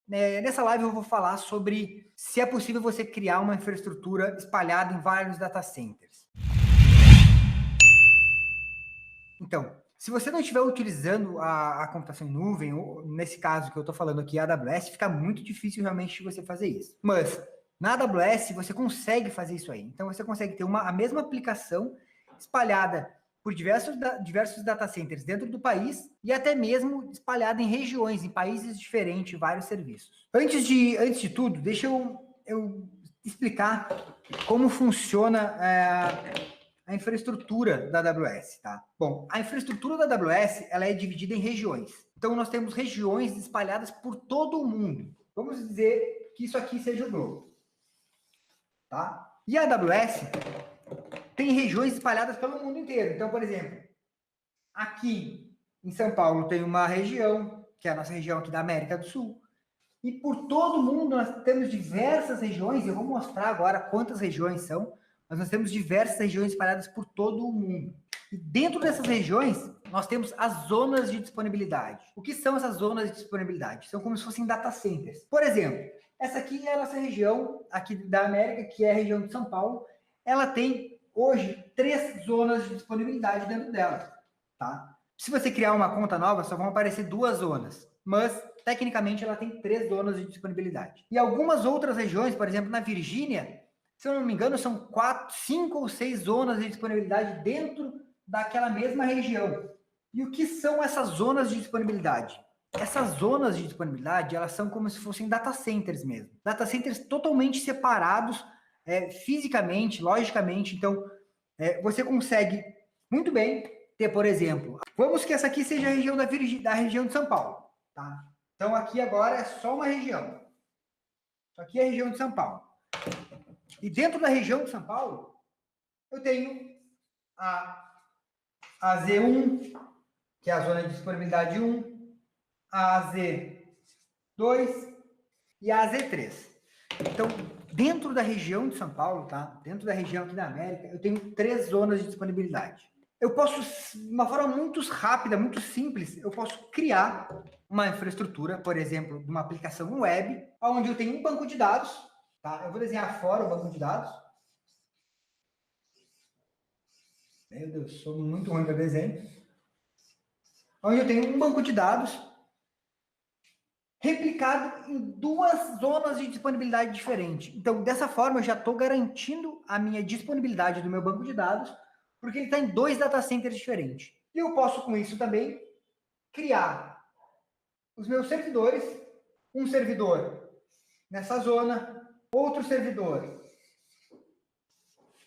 Nessa live eu vou falar sobre se é possível você criar uma infraestrutura espalhada em vários data centers. Então, se você não estiver utilizando a computação em nuvem, ou nesse caso que eu estou falando aqui, a AWS, fica muito difícil realmente você fazer isso. Mas na AWS você consegue fazer isso aí. Então você consegue ter a mesma aplicação espalhada por diversos data centers dentro do país e até mesmo espalhada em regiões, em países diferentes, vários serviços. Antes de tudo, deixa eu explicar como funciona a infraestrutura da AWS, tá? Bom, a infraestrutura da AWS, ela é dividida em regiões. Então, nós temos regiões espalhadas por todo o mundo. Vamos dizer que isso aqui seja o globo, tá? E a AWS tem regiões espalhadas pelo mundo inteiro. Então, por exemplo, aqui em São Paulo tem uma região, que é a nossa região aqui da América do Sul, e por todo o mundo nós temos diversas regiões, eu vou mostrar agora quantas regiões são, mas nós temos diversas regiões espalhadas por todo o mundo. E dentro dessas regiões, nós temos as zonas de disponibilidade. O que são essas zonas de disponibilidade? São como se fossem data centers. Por exemplo, essa aqui é a nossa região, aqui da América, que é a região de São Paulo. Ela tem, hoje, 3 zonas de disponibilidade dentro dela, tá? Se você criar uma conta nova, só vão aparecer 2 zonas, mas tecnicamente ela tem 3 zonas de disponibilidade. E algumas outras regiões, por exemplo, na Virgínia, se eu não me engano, são 4, 5 ou 6 zonas de disponibilidade dentro daquela mesma região. E o que são essas zonas de disponibilidade? Essas zonas de disponibilidade, elas são como se fossem data centers mesmo. Data centers totalmente separados, fisicamente, logicamente. Então, você consegue muito bem ter, por exemplo, vamos que essa aqui seja a região da região de São Paulo, tá? Então, aqui agora é só uma região. Isso aqui é a região de São Paulo. E dentro da região de São Paulo, eu tenho a Z1, que é a zona de disponibilidade 1, a Z2 e a Z3. Então, dentro da região de São Paulo, tá? Dentro da região aqui da América, eu tenho 3 zonas de disponibilidade. Eu posso, de uma forma muito rápida, muito simples, eu posso criar uma infraestrutura, por exemplo, de uma aplicação web, onde eu tenho um banco de dados, tá? Eu vou desenhar fora o banco de dados. Meu Deus, sou muito ruim para desenho. Onde eu tenho um banco de dados replicado em 2 zonas de disponibilidade diferentes. Então, dessa forma, eu já estou garantindo a minha disponibilidade do meu banco de dados, porque ele está em 2 data centers diferentes. E eu posso, com isso também, criar os meus servidores, um servidor nessa zona, outro servidor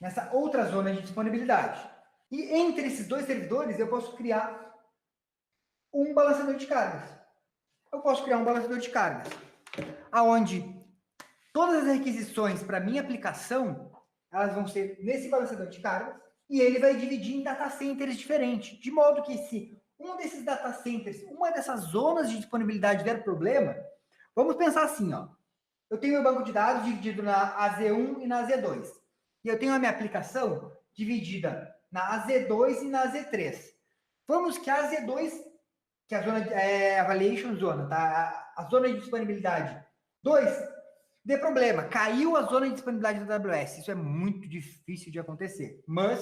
nessa outra zona de disponibilidade. E entre esses 2 servidores, eu posso criar um balanceador de cargas. Eu posso criar um balanceador de cargas, aonde todas as requisições para minha aplicação, elas vão ser nesse balanceador de cargas, e ele vai dividir em data centers diferentes, de modo que se um desses data centers, uma dessas zonas de disponibilidade der problema, vamos pensar assim, ó, eu tenho meu banco de dados dividido na AZ1 e na AZ2, e eu tenho a minha aplicação dividida na AZ2 e na AZ3. Vamos que a AZ2, que é a zona de Evaluation Zona, tá? A zona de disponibilidade 2, dê problema, caiu a zona de disponibilidade da AWS. Isso é muito difícil de acontecer, mas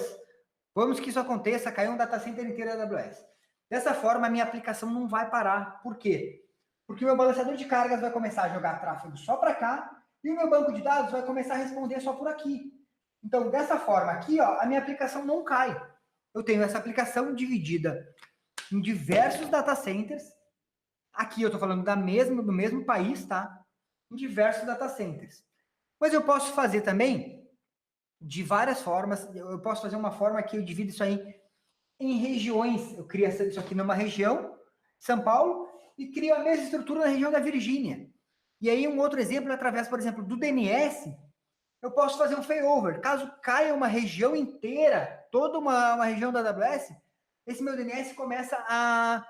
vamos que isso aconteça, caiu um data center inteiro da AWS. Dessa forma, a minha aplicação não vai parar. Por quê? Porque o meu balanceador de cargas vai começar a jogar tráfego só para cá e o meu banco de dados vai começar a responder só por aqui. Então, dessa forma aqui, ó, a minha aplicação não cai. Eu tenho essa aplicação dividida em diversos data centers. Aqui eu estou falando do mesmo país, tá? Em diversos data centers. Mas eu posso fazer também de várias formas. Eu posso fazer uma forma que eu divido isso aí em regiões. Eu crio isso aqui numa região, São Paulo, e crio a mesma estrutura na região da Virgínia. E aí um outro exemplo é através, por exemplo, do DNS, eu posso fazer um failover. Caso caia uma região inteira, toda uma região da AWS, esse meu DNS começa a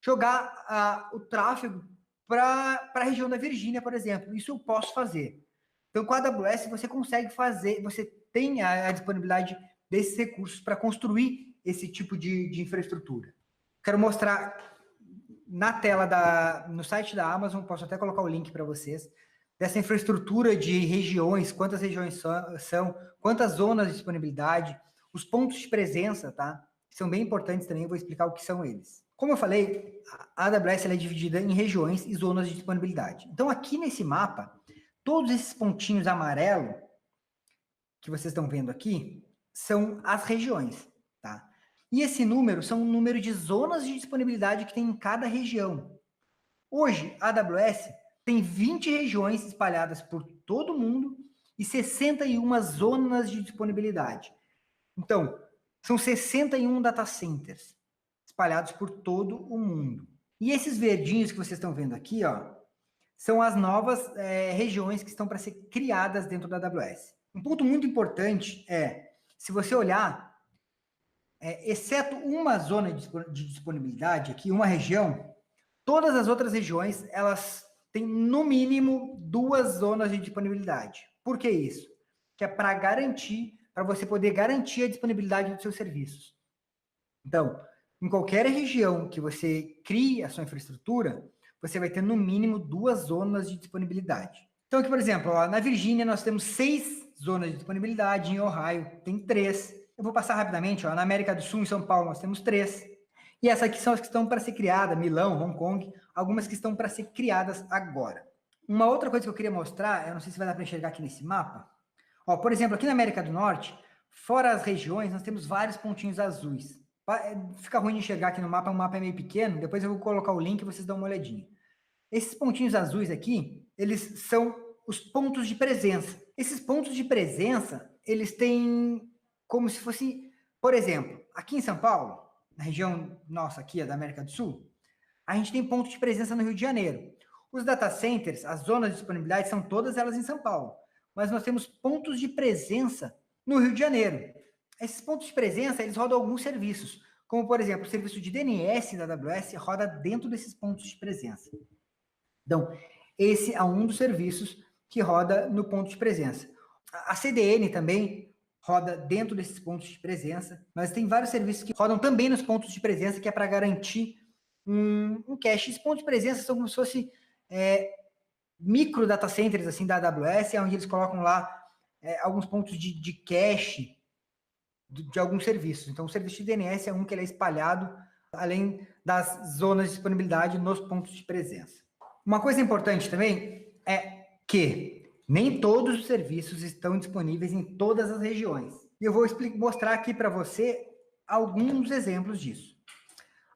jogar o tráfego para a região da Virgínia, por exemplo. Isso eu posso fazer. Então, com a AWS, você consegue fazer, você tem a disponibilidade desses recursos para construir esse tipo de infraestrutura. Quero mostrar na tela no site da Amazon, posso até colocar o link para vocês, dessa infraestrutura de regiões, quantas regiões são, quantas zonas de disponibilidade, os pontos de presença, tá? São bem importantes também, eu vou explicar o que são eles. Como eu falei, a AWS é dividida em regiões e zonas de disponibilidade. Então, aqui nesse mapa, todos esses pontinhos amarelo que vocês estão vendo aqui são as regiões, tá? E esse número são o número de zonas de disponibilidade que tem em cada região. Hoje, a AWS tem 20 regiões espalhadas por todo o mundo e 61 zonas de disponibilidade. Então, são 61 data centers espalhados por todo o mundo. E esses verdinhos que vocês estão vendo aqui, ó, são as novas regiões que estão para ser criadas dentro da AWS. Um ponto muito importante é, se você olhar, exceto uma zona de disponibilidade aqui, uma região, todas as outras regiões, elas têm no mínimo 2 zonas de disponibilidade. Por que isso? Que é para garantir, para você poder garantir a disponibilidade dos seus serviços. Então, em qualquer região que você crie a sua infraestrutura, você vai ter no mínimo 2 zonas de disponibilidade. Então, aqui, por exemplo, ó, na Virgínia nós temos 6 zonas de disponibilidade, em Ohio tem 3. Eu vou passar rapidamente, ó, na América do Sul, em São Paulo, nós temos 3. E essas aqui são as que estão para ser criadas, Milão, Hong Kong, algumas que estão para ser criadas agora. Uma outra coisa que eu queria mostrar, eu não sei se vai dar para enxergar aqui nesse mapa, ó, por exemplo, aqui na América do Norte, fora as regiões, nós temos vários pontinhos azuis. Fica ruim de enxergar aqui no mapa, o mapa é meio pequeno, depois eu vou colocar o link e vocês dão uma olhadinha. Esses pontinhos azuis aqui, eles são os pontos de presença. Esses pontos de presença, eles têm como se fosse, por exemplo, aqui em São Paulo, na região nossa aqui, da América do Sul, a gente tem ponto de presença no Rio de Janeiro. Os data centers, as zonas de disponibilidade, são todas elas em São Paulo. Mas nós temos pontos de presença no Rio de Janeiro. Esses pontos de presença, eles rodam alguns serviços, como, por exemplo, o serviço de DNS da AWS roda dentro desses pontos de presença. Então, esse é um dos serviços que roda no ponto de presença. A CDN também roda dentro desses pontos de presença, mas tem vários serviços que rodam também nos pontos de presença, que é para garantir um cache. Esses pontos de presença são como se fosse micro data centers assim, da AWS, onde eles colocam lá alguns pontos de cache de alguns serviços. Então, o serviço de DNS é um que ele é espalhado, além das zonas de disponibilidade nos pontos de presença. Uma coisa importante também é que nem todos os serviços estão disponíveis em todas as regiões. E eu vou mostrar aqui para você alguns exemplos disso.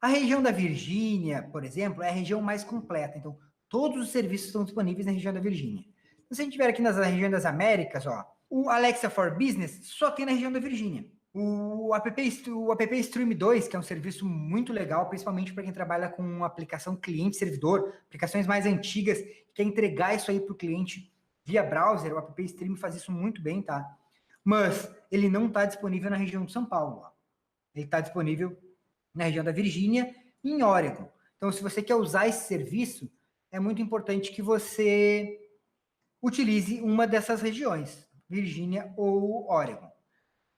A região da Virgínia, por exemplo, é a região mais completa. Então, todos os serviços estão disponíveis na região da Virgínia. Então, se a gente tiver aqui nas regiões das Américas, ó, o Alexa for Business só tem na região da Virgínia. O app Stream 2, que é um serviço muito legal, principalmente para quem trabalha com aplicação cliente-servidor, aplicações mais antigas, quer entregar isso aí para o cliente via browser, o app Stream faz isso muito bem, tá? Mas ele não está disponível na região de São Paulo. Ó. Ele está disponível na região da Virgínia e em Oregon. Então, se você quer usar esse serviço, é muito importante que você utilize uma dessas regiões, Virgínia ou Oregon.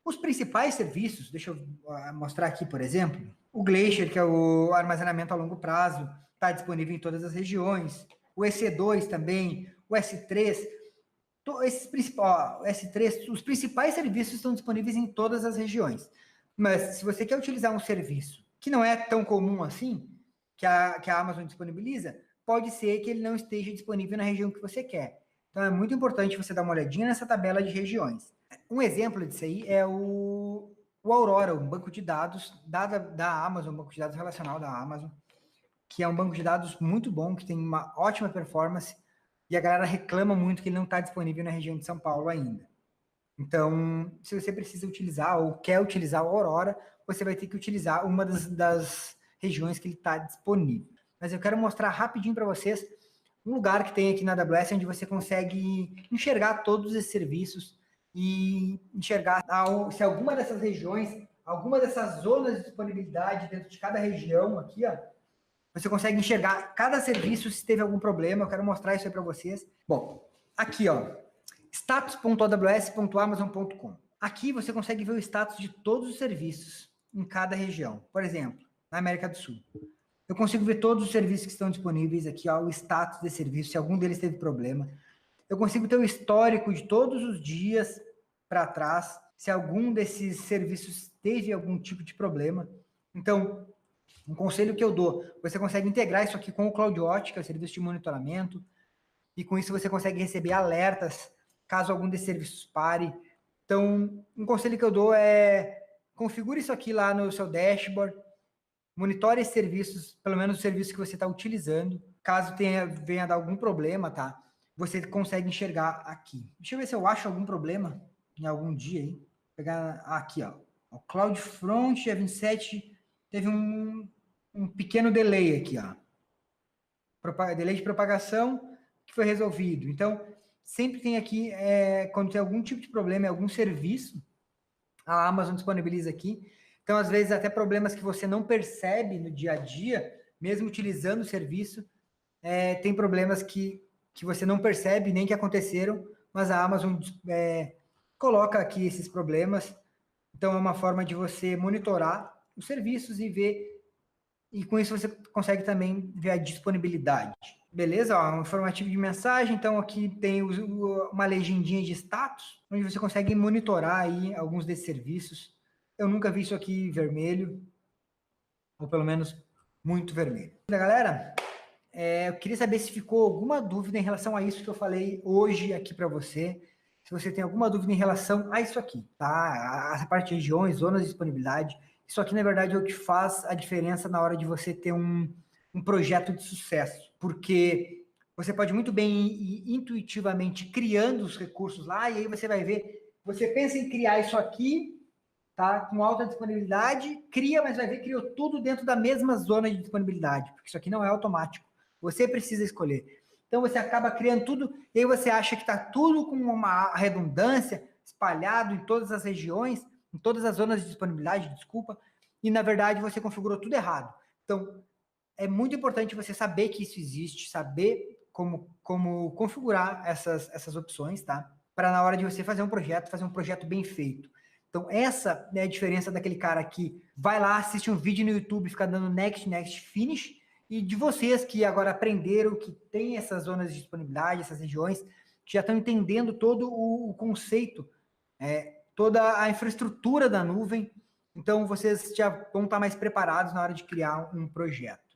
Os principais serviços, deixa eu mostrar aqui, por exemplo, o Glacier, que é o armazenamento a longo prazo, está disponível em todas as regiões, o EC2 também, o S3, os principais serviços estão disponíveis em todas as regiões. Mas se você quer utilizar um serviço que não é tão comum assim, que a Amazon disponibiliza, pode ser que ele não esteja disponível na região que você quer. Então é muito importante você dar uma olhadinha nessa tabela de regiões. Um exemplo disso aí é o Aurora, um banco de dados da Amazon, um banco de dados relacional da Amazon, que é um banco de dados muito bom, que tem uma ótima performance, e a galera reclama muito que ele não está disponível na região de São Paulo ainda. Então, se você precisa utilizar ou quer utilizar o Aurora, você vai ter que utilizar uma das regiões que ele está disponível. Mas eu quero mostrar rapidinho para vocês um lugar que tem aqui na AWS onde você consegue enxergar todos esses serviços e enxergar se alguma dessas regiões, alguma dessas zonas de disponibilidade dentro de cada região aqui, ó, você consegue enxergar cada serviço se teve algum problema. Eu quero mostrar isso aí para vocês. Bom, aqui, ó, status.aws.amazon.com. Aqui você consegue ver o status de todos os serviços em cada região. Por exemplo, na América do Sul. Eu consigo ver todos os serviços que estão disponíveis aqui, ó, o status de serviço, se algum deles teve problema. Eu consigo ter o histórico de todos os dias para trás, se algum desses serviços teve algum tipo de problema. Então, um conselho que eu dou, você consegue integrar isso aqui com o CloudWatch, que é o serviço de monitoramento, e com isso você consegue receber alertas caso algum desses serviços pare. Então, um conselho que eu dou é configure isso aqui lá no seu dashboard, monitore esses serviços, pelo menos os serviços que você está utilizando. Caso venha dar algum problema, tá? Você consegue enxergar aqui. Deixa eu ver se eu acho algum problema em algum dia aí. Vou pegar aqui, ó. O CloudFront, dia 27, teve um pequeno delay aqui, ó. Delay de propagação que foi resolvido. Então, sempre tem aqui, quando tem algum tipo de problema em algum serviço, a Amazon disponibiliza aqui. Então, às vezes, até problemas que você não percebe no dia a dia, mesmo utilizando o serviço, tem problemas que você não percebe nem que aconteceram, mas a Amazon coloca aqui esses problemas. Então, é uma forma de você monitorar os serviços e ver, e com isso você consegue também ver a disponibilidade. Beleza? Ó, um informativo de mensagem, então aqui tem uma legendinha de status, onde você consegue monitorar aí alguns desses serviços. Eu nunca vi isso aqui vermelho, ou pelo menos muito vermelho. Galera, eu queria saber se ficou alguma dúvida em relação a isso que eu falei hoje aqui para você. Se você tem alguma dúvida em relação a isso aqui, tá? Essa parte de regiões, zonas de disponibilidade. Isso aqui, na verdade, é o que faz a diferença na hora de você ter um projeto de sucesso. Porque você pode muito bem ir intuitivamente criando os recursos lá, e aí você vai ver, você pensa em criar isso aqui, tá? Com alta disponibilidade, cria, mas vai ver, criou tudo dentro da mesma zona de disponibilidade, porque isso aqui não é automático. Você precisa escolher. Então você acaba criando tudo, e aí você acha que está tudo com uma redundância, espalhado em todas as regiões, em todas as zonas de disponibilidade, desculpa, e na verdade você configurou tudo errado. Então, é muito importante você saber que isso existe, saber como configurar essas opções, tá? Para na hora de você fazer um projeto bem feito. Então, essa é a diferença daquele cara que vai lá, assiste um vídeo no YouTube, fica dando next, next, finish, e de vocês que agora aprenderam, que tem essas zonas de disponibilidade, essas regiões, que já estão entendendo todo o conceito, toda a infraestrutura da nuvem. Então, vocês já vão estar mais preparados na hora de criar um projeto.